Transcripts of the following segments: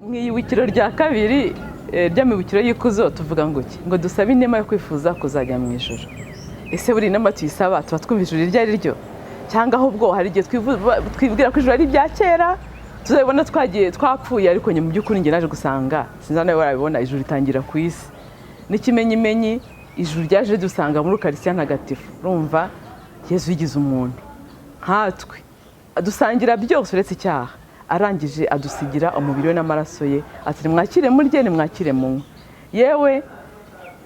mwiyibukiro rya kabiri ry'amibukiro y'ikuzo tuvuga ngo iki ngo dusabe inema yo kwifuza kuzajya mu ijuru. Ese buri nama tuyisaba tuba twumva ijuru iryo ari ryo cyangwa ahubwo hari igihe twibwira ko ijuru ari ibya kera tuzabibona twagiye twapfuye ariko mu by'ukuri njye naje gusanga sinzi nawe warabibona ijuru ritangira ku isi n'ikimenyimenyi ijuru ryaje dusanga muri Ukaristiya ntagatifu. Urumva Yesu yigize umuntu nkatwe adusangira byose uretse icyaha, arangije adusigira umubiri we n'amaraso ye ati mwakire murye nimwakire munywe. Yewe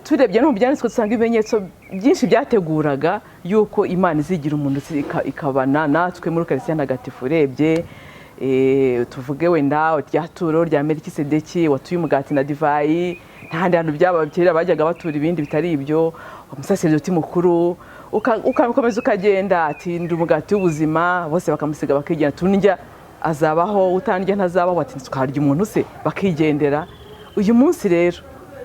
turebye no mu byanditswe dusanga ibimenyetso byinshi byateguraga yuko Imana izigira umuntu ikabana natwe muri Ukaristiya ntagatifu. Urebye tuvuge wenda rya turo rya Melikisedeki watuye umugati na divayi, ntahandi hantu by'abakera bajyaga batura ibindi bitari ibyo. Umusaserdoti mukuru ukakomeza ukagenda ati ndi umugati w'ubuzima, bose bakamusiga bakigenda tunjya azabaho utandya ntazabaho ati twarya umuntu se bakigendera. Uyu munsi rero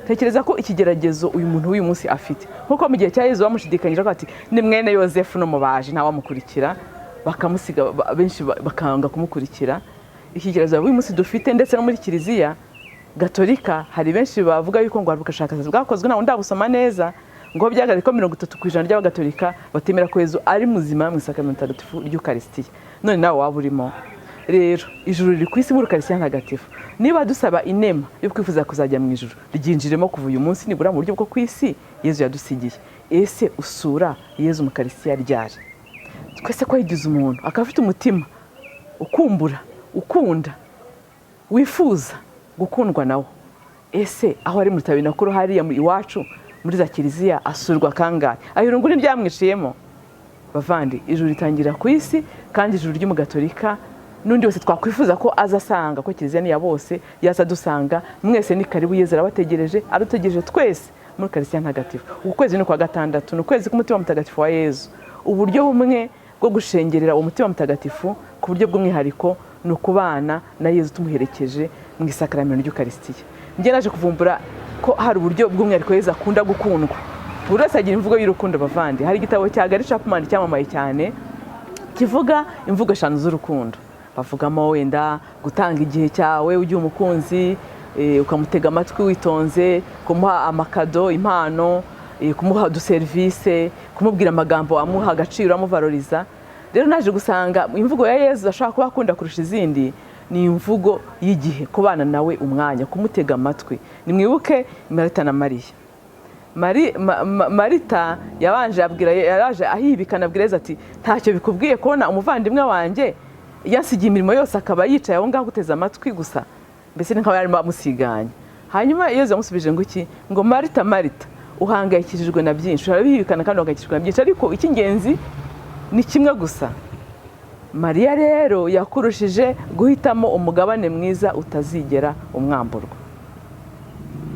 tekereza ko ikigeragezo uyu muntu w'uyu munsi afite nkuko mu gihe cya Yesu bamushidikanyije ko ati ni mwene Yosefu no mubaje ntawamukurikira bakamusiga benshi bakanga kumukurikira. Ikigeragezo uyu munsi dufite ndetse no muri Kiliziya Gatolika hari benshi bavuga yuko ngo ubushakashatsi bwakozwe ntawe ndabusoma neza ngo byagaragaye ko 30% ry'abagatolika batemera ko Yesu ari muzima mu isakamento ntagatifu ry'Ukaristiya. None nawe waba urimo rero ijuru riri ku isi muri Ukaristiya ntagatifu. Niba dusaba inema yo kwifuza kuzajya mu ijuru ryinjiremo kuva uyu munsi nibura mu buryo bwo ku isi Yesu yadusigiye. Ese usura Yesu mu Ukaristiya ryari? Twese ko yigize umuntu akafite umutima ukumbura ukunda wifuza gukundwa nawo. Ese aho ari mu tabinakuru hariya mu iwacu muri za Kiliziya asurwa kangahe? Ayirungu n'ibyamwiciyemo. Bavandi ijuru ritangira ku isi kandi ijuru ry'umugatolika nundi wese twakwifuza ko azasanga ko Kiliziya ni ya bose yaza dusanga mwese ni karibu Yesu arabategereje arutegereje twese muri Ukaristiya ntagatifu. Ukwezi ni kwa gatandatu ni ukwezi k'umutima mutagatifu wa Yesu. Uburyo bumwe bwo gushengerera uwo mutima mutagatifu ku buryo bw'umwihariko ni ukubana na Yesu tumuherekeje mu isakaramentu ry'Ukaristiya. Njye naje kuvumbura ko hari uburyo bw'umwihariko Yesu akunda gukundwa. Buri wese agira imvugo y'urukundo bavandi. Hari igitabo cya Gary Chapman cyamamaye cyane kivuga imvugo 5 z'urukundo. Bavugamo wenda gutanga igihe cyawe ugiye umukunzi ukamutega amatwi witonze, kumuha amakado impano, kumuha du service, kumubwira amagambo amuha agaciro amuvaloriza. Rero naje gusanga imvugo ya Yesu ashaka kuba akunda kurusha izindi ni imvugo y'igihe, kubana nawe umwanya, kumutega amatwi. Nimwibuke Marita na Mariya. Marita yaraje ahibikana abwira Yesu ati ntacyo bikubwiye kubona umuvandimwe wanjye yasigiye imirimo yose akaba yicaye aho ngaho guteza amatwi gusa, mbese nk'aba yarimo amusiganya. Hanyuma Yesu yamusubije ngo iki ngo Marita Marita uhangayikishijwe na byinshi, urabihibikana kandi uhangayikishijwe na byinshi, ariko icy'ingenzi ni kimwe gusa. Mariya rero yakurushije guhitamo umugabane mwiza utazigera umwamburwa.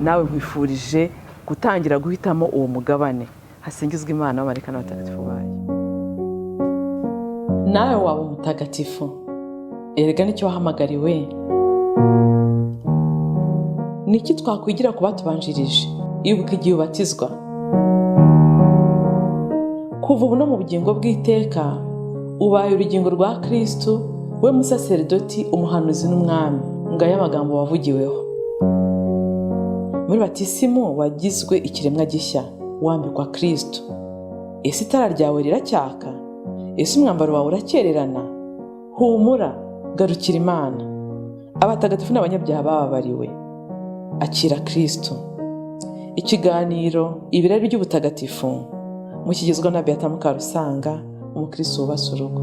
Nawe nkwifurije gutangira guhitamo uwo mugabane. Hasingizwe Imana abamarayika n'abatagatifu bayo. Nawe waba umutagatifu, erega nicyo wahamagariwe. Niki twakwigira ku batubanjirije? Ibuka igihe ubatizwa. Kuva ubu no mu bugingo bw'iteka ubaye urugingo rwa Kristo, we musaserdoti, umuhanuzi n'umwami. Ngaya amagambo wavugiweho. Muri batisimu wagizwe ikiremwa gishya, wambikwa Kristo. Ese itara ryawe riracyaka? Ese umwambaro wawe urakererana? Humura, garukira Imana. Abatagatifu n'abanyabyaha bababariwe. Akira Kristo. Ikiganiro ibirari by'ubutagatifu mukigezwa na Beata Mukarusanga, umukristo wubasa urugo.